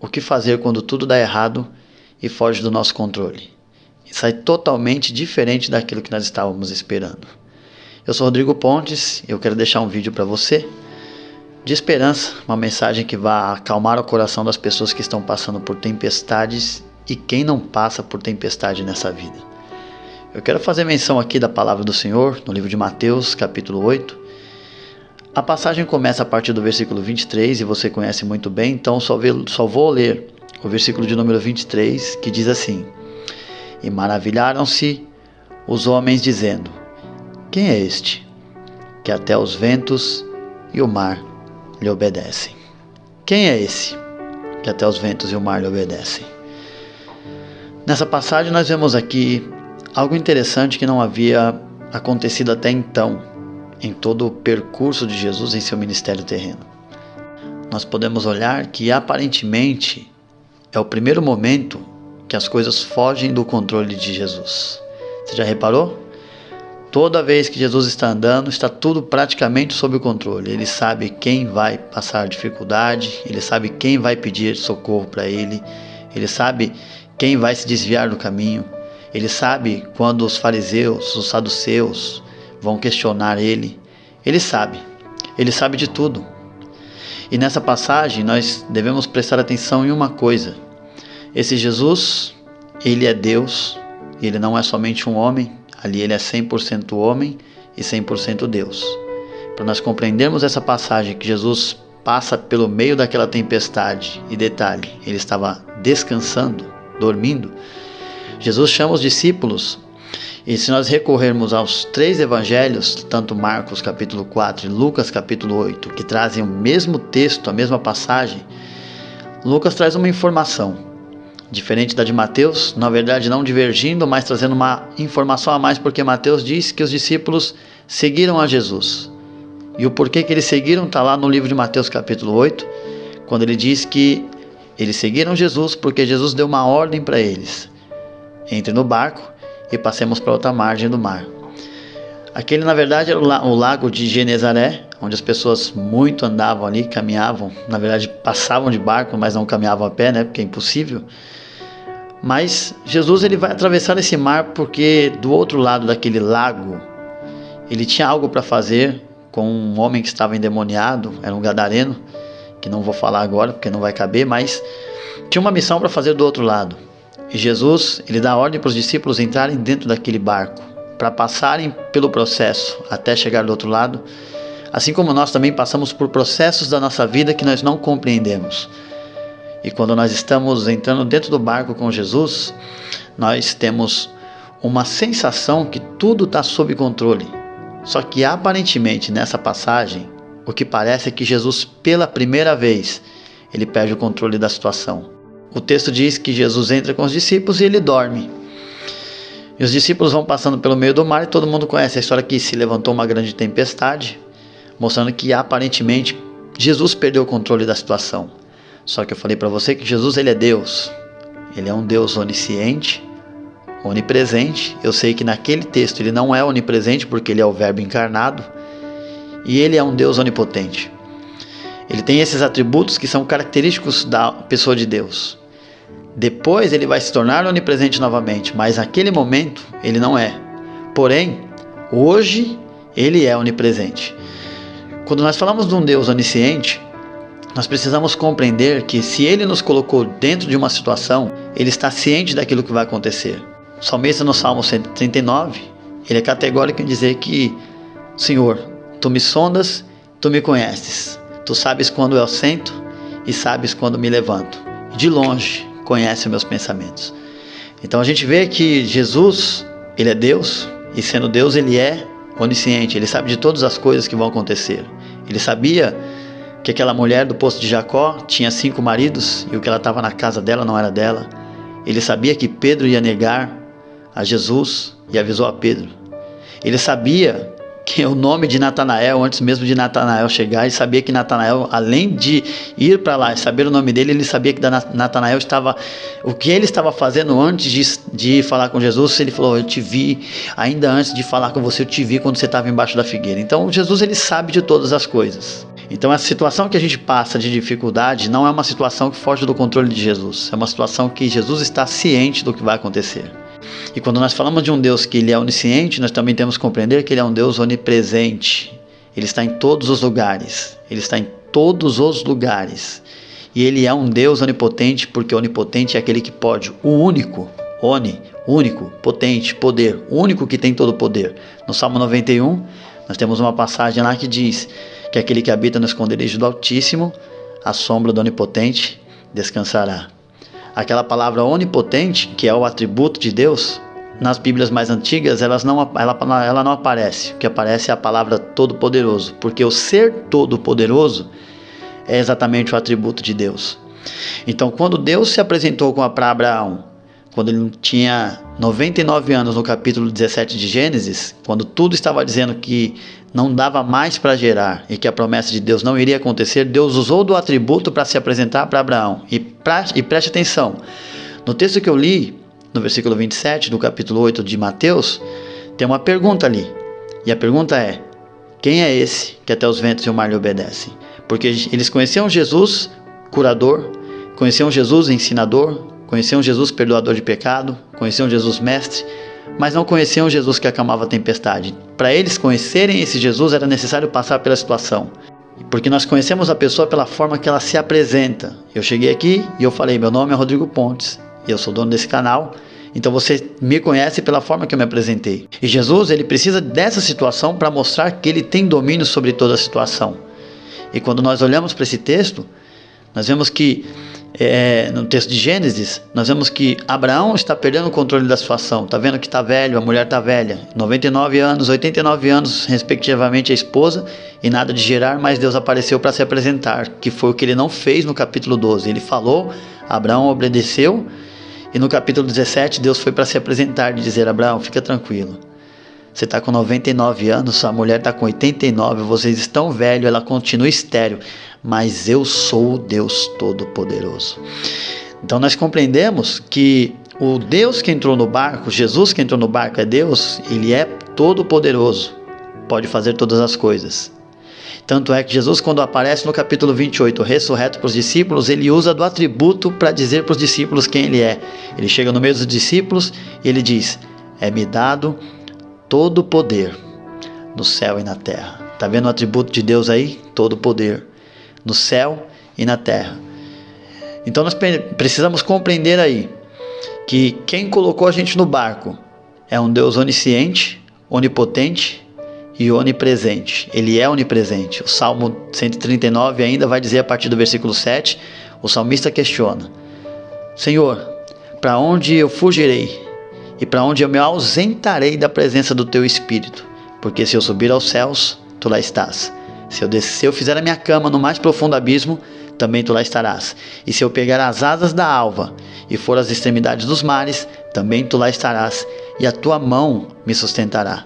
o que fazer quando tudo dá errado e foge do nosso controle. E sai totalmente diferente daquilo que nós estávamos esperando. Eu sou Rodrigo Pontes e eu quero deixar um vídeo para você de esperança, uma mensagem que vai acalmar o coração das pessoas que estão passando por tempestades e quem não passa por tempestade nessa vida. Eu quero fazer menção aqui da palavra do Senhor no livro de Mateus, capítulo 8. A passagem começa a partir do versículo 23 e você conhece muito bem, então só vou ler o versículo de número 23, que diz assim: E maravilharam-se os homens dizendo: Quem é este, que até os ventos e o mar lhe obedecem? Quem é esse, que até os ventos e o mar lhe obedecem? Nessa passagem nós vemos aqui algo interessante que não havia acontecido até então, em todo o percurso de Jesus em seu ministério terreno. Nós podemos olhar que aparentemente é o primeiro momento que as coisas fogem do controle de Jesus. Você já reparou? Toda vez que Jesus está andando, está tudo praticamente sob o controle. Ele sabe quem vai passar dificuldade, ele sabe quem vai pedir socorro para ele, ele sabe quem vai se desviar do caminho, ele sabe quando os fariseus, os saduceus vão questionar ele. Ele sabe de tudo. E nessa passagem nós devemos prestar atenção em uma coisa: esse Jesus, ele é Deus, e ele não é somente um homem. Ali ele é 100% homem e 100% Deus. Para nós compreendermos essa passagem, que Jesus passa pelo meio daquela tempestade, e detalhe, ele estava descansando, dormindo. Jesus chama os discípulos, e se nós recorrermos aos três evangelhos, tanto Marcos capítulo 4 e Lucas capítulo 8, que trazem o mesmo texto, a mesma passagem, Lucas traz uma informação diferente da de Mateus, na verdade não divergindo, mas trazendo uma informação a mais, porque Mateus diz que os discípulos seguiram a Jesus. E o porquê que eles seguiram está lá no livro de Mateus capítulo 8, quando ele diz que eles seguiram Jesus porque Jesus deu uma ordem para eles: entre no barco e passemos para outra margem do mar. Aquele na verdade era o lago de Genezaré, onde as pessoas muito andavam ali, caminhavam, na verdade passavam de barco, mas não caminhavam a pé, porque é impossível. Mas Jesus ele vai atravessar esse mar porque do outro lado daquele lago ele tinha algo para fazer com um homem que estava endemoniado, era um gadareno, que não vou falar agora porque não vai caber, mas tinha uma missão para fazer do outro lado. E Jesus ele dá ordem para os discípulos entrarem dentro daquele barco, para passarem pelo processo até chegar do outro lado, assim como nós também passamos por processos da nossa vida que nós não compreendemos. E quando nós estamos entrando dentro do barco com Jesus, nós temos uma sensação que tudo está sob controle. Só que aparentemente nessa passagem, o que parece é que Jesus pela primeira vez, ele perde o controle da situação. O texto diz que Jesus entra com os discípulos e ele dorme. E os discípulos vão passando pelo meio do mar e todo mundo conhece a história que se levantou uma grande tempestade, mostrando que aparentemente Jesus perdeu o controle da situação. Só que eu falei para você que Jesus ele é Deus. Ele é um Deus onisciente, onipresente. Eu sei que naquele texto ele não é onipresente porque ele é o Verbo encarnado. E ele é um Deus onipotente. Ele tem esses atributos que são característicos da pessoa de Deus. Depois ele vai se tornar onipresente novamente, mas naquele momento ele não é. Porém, hoje ele é onipresente. Quando nós falamos de um Deus onisciente, nós precisamos compreender que se ele nos colocou dentro de uma situação, ele está ciente daquilo que vai acontecer. O salmista no Salmo 139, ele é categórico em dizer que: Senhor, tu me sondas, tu me conheces. Tu sabes quando eu sento e sabes quando me levanto. De longe conhece meus pensamentos. Então a gente vê que Jesus, ele é Deus, e sendo Deus ele é onisciente. Ele sabe de todas as coisas que vão acontecer. Ele sabia que aquela mulher do poço de Jacó tinha 5 maridos e o que ela estava na casa dela não era dela. Ele sabia que Pedro ia negar a Jesus e avisou a Pedro. Ele sabia que o nome de Natanael, antes mesmo de Natanael chegar, ele sabia que Natanael, além de ir para lá e saber o nome dele, ele sabia que Natanael estava, o que ele estava fazendo antes de falar com Jesus. Ele falou: eu te vi, ainda antes de falar com você, eu te vi quando você estava embaixo da figueira. Então Jesus ele sabe de todas as coisas. Então essa situação que a gente passa de dificuldade não é uma situação que foge do controle de Jesus. É uma situação que Jesus está ciente do que vai acontecer. E quando nós falamos de um Deus que ele é onisciente, nós também temos que compreender que ele é um Deus onipresente. Ele está em todos os lugares. Ele está em todos os lugares. E ele é um Deus onipotente, porque onipotente é aquele que pode, o único, único, potente, poder, o único que tem todo o poder. No Salmo 91, nós temos uma passagem lá que diz que aquele que habita no esconderijo do Altíssimo, à sombra do Onipotente, descansará. Aquela palavra onipotente, que é o atributo de Deus, nas Bíblias mais antigas ela não aparece. O que aparece é a palavra todo-poderoso, porque o ser todo-poderoso é exatamente o atributo de Deus. Então, quando Deus se apresentou para Abraão, quando ele tinha 99 anos, no capítulo 17 de Gênesis, quando tudo estava dizendo que não dava mais para gerar e que a promessa de Deus não iria acontecer, Deus usou do atributo para se apresentar para Abraão. E preste atenção, no texto que eu li, no versículo 27 do capítulo 8 de Mateus, tem uma pergunta ali. E a pergunta é: quem é esse que até os ventos e o mar lhe obedecem? Porque eles conheciam Jesus curador, conheciam Jesus ensinador, conheciam Jesus perdoador de pecado, conheciam Jesus mestre, mas não conheciam Jesus que acalmava a tempestade. Para eles conhecerem esse Jesus era necessário passar pela situação. Porque nós conhecemos a pessoa pela forma que ela se apresenta. Eu cheguei aqui e eu falei, meu nome é Rodrigo Pontes, eu sou dono desse canal, então você me conhece pela forma que eu me apresentei. E Jesus, ele precisa dessa situação para mostrar que ele tem domínio sobre toda a situação. E quando nós olhamos para esse texto, nós vemos que no texto de Gênesis, nós vemos que Abraão está perdendo o controle da situação. Está vendo que está velho, a mulher está velha, 99 anos, 89 anos, respectivamente, a esposa, e nada de gerar, mas Deus apareceu para se apresentar, que foi o que ele não fez no capítulo 12. Ele falou, Abraão obedeceu, e no capítulo 17, Deus foi para se apresentar e dizer: Abraão, fica tranquilo. Você está com 99 anos, sua mulher está com 89, vocês estão velhos, ela continua estéril, mas eu sou o Deus Todo-Poderoso. Então nós compreendemos que o Deus que entrou no barco, Jesus que entrou no barco é Deus, ele é todo-poderoso, pode fazer todas as coisas. Tanto é que Jesus, quando aparece no capítulo 28, ressurreto para os discípulos, ele usa do atributo para dizer para os discípulos quem ele é. Ele chega no meio dos discípulos e ele diz: é-me dado todo o poder no céu e na terra. Está vendo o atributo de Deus aí? Todo o poder no céu e na terra. Então nós precisamos compreender aí que quem colocou a gente no barco é um Deus onisciente, onipotente e onipresente. Ele é onipresente. O Salmo 139 ainda vai dizer, a partir do versículo 7, o salmista questiona: Senhor, para onde eu fugirei? E para onde eu me ausentarei da presença do teu Espírito? Porque se eu subir aos céus, tu lá estás. Se eu fizer a minha cama no mais profundo abismo, também tu lá estarás. E se eu pegar as asas da alva e for às extremidades dos mares, também tu lá estarás. E a tua mão me sustentará.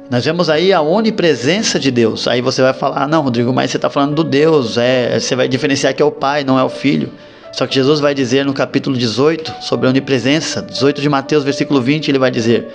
Nós vemos aí a onipresença de Deus. Aí você vai falar: não, Rodrigo, mas você está falando do Deus. Você vai diferenciar que é o Pai, não é o Filho. Só que Jesus vai dizer no capítulo 18 sobre a onipresença, 18 de Mateus, versículo 20, ele vai dizer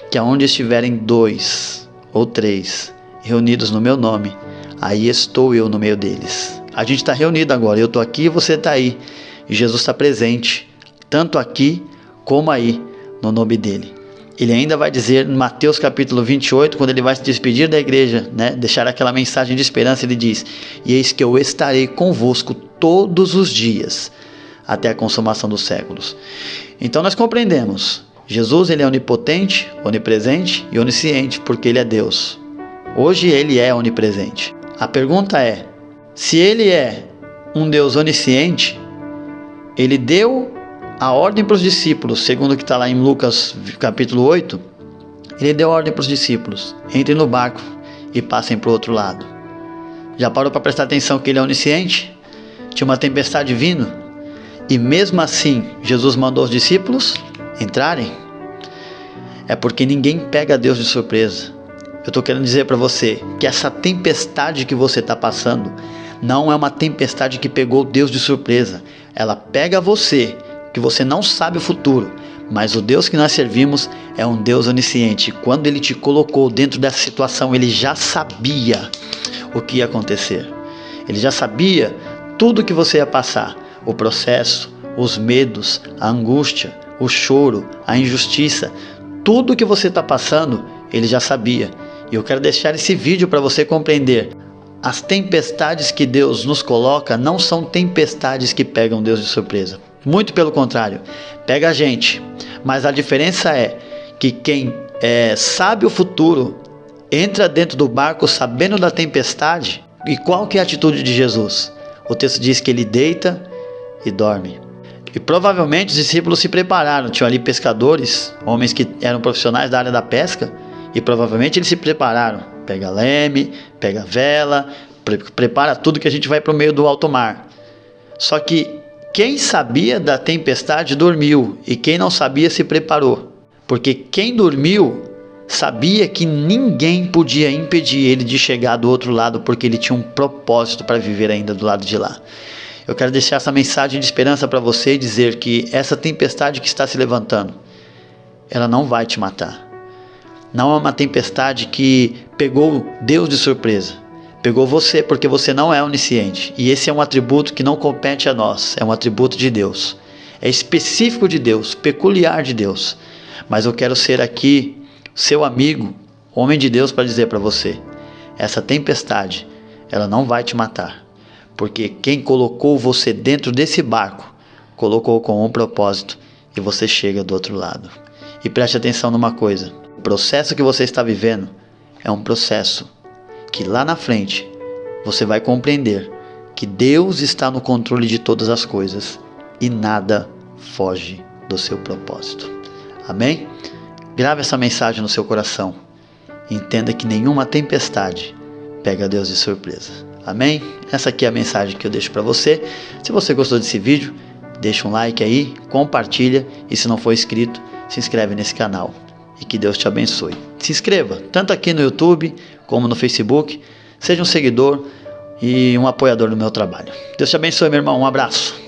que aonde estiverem 2 ou 3 reunidos no meu nome, aí estou eu no meio deles. A gente está reunido agora, eu estou aqui e você está aí. E Jesus está presente, tanto aqui como aí, no nome dele. Ele ainda vai dizer em Mateus capítulo 28, quando ele vai se despedir da igreja, deixar aquela mensagem de esperança, ele diz: e eis que eu estarei convosco todos os dias, até a consumação dos séculos. Então nós compreendemos, Jesus, ele é onipotente, onipresente e onisciente, porque ele é Deus. Hoje ele é onipresente. A pergunta é, se ele é um Deus onisciente, ele deu a ordem para os discípulos, segundo o que está lá em Lucas capítulo 8, ele deu a ordem para os discípulos: entrem no barco e passem para o outro lado. Já parou para prestar atenção que ele é onisciente? Tinha uma tempestade vindo, e mesmo assim Jesus mandou os discípulos entrarem. É porque ninguém pega Deus de surpresa. Eu estou querendo dizer para você que essa tempestade que você está passando não é uma tempestade que pegou Deus de surpresa. Ela pega você, que você não sabe o futuro, Mas o Deus que nós servimos é um Deus onisciente. Quando Ele te colocou dentro dessa situação, Ele já sabia o que ia acontecer. Ele já sabia tudo o que você ia passar. O processo, os medos, a angústia, o choro, a injustiça. Tudo o que você está passando, Ele já sabia. E eu quero deixar esse vídeo para você compreender. As tempestades que Deus nos coloca não são tempestades que pegam Deus de surpresa. Muito pelo contrário, pega a gente. Mas a diferença é que quem sabe o futuro entra dentro do barco sabendo da tempestade. E qual que é a atitude de Jesus? O texto diz que ele deita e dorme. E provavelmente os discípulos se prepararam. Tinham ali pescadores, homens que eram profissionais da área da pesca. E provavelmente eles se prepararam. Pega leme, pega vela, prepara tudo que a gente vai para o meio do alto mar. Só que quem sabia da tempestade dormiu, e quem não sabia se preparou. Porque quem dormiu sabia que ninguém podia impedir ele de chegar do outro lado, porque ele tinha um propósito para viver ainda do lado de lá. Eu quero deixar essa mensagem de esperança para você e dizer que essa tempestade que está se levantando, ela não vai te matar. Não é uma tempestade que pegou Deus de surpresa. Pegou você porque você não é onisciente. E esse é um atributo que não compete a nós. É um atributo de Deus. É específico de Deus, peculiar de Deus. Mas eu quero ser aqui seu amigo, homem de Deus, para dizer para você. Essa tempestade, ela não vai te matar. Porque quem colocou você dentro desse barco, colocou com um propósito. E você chega do outro lado. E preste atenção numa coisa. O processo que você está vivendo é um processo que lá na frente você vai compreender que Deus está no controle de todas as coisas e nada foge do seu propósito. Amém? Grave essa mensagem no seu coração. Entenda que nenhuma tempestade pega Deus de surpresa. Amém? Essa aqui é a mensagem que eu deixo para você. Se você gostou desse vídeo, deixa um like aí, compartilha e se não for inscrito, se inscreve nesse canal. E que Deus te abençoe. Se inscreva, tanto aqui no YouTube como no Facebook. Seja um seguidor e um apoiador do meu trabalho. Deus te abençoe, meu irmão. Um abraço.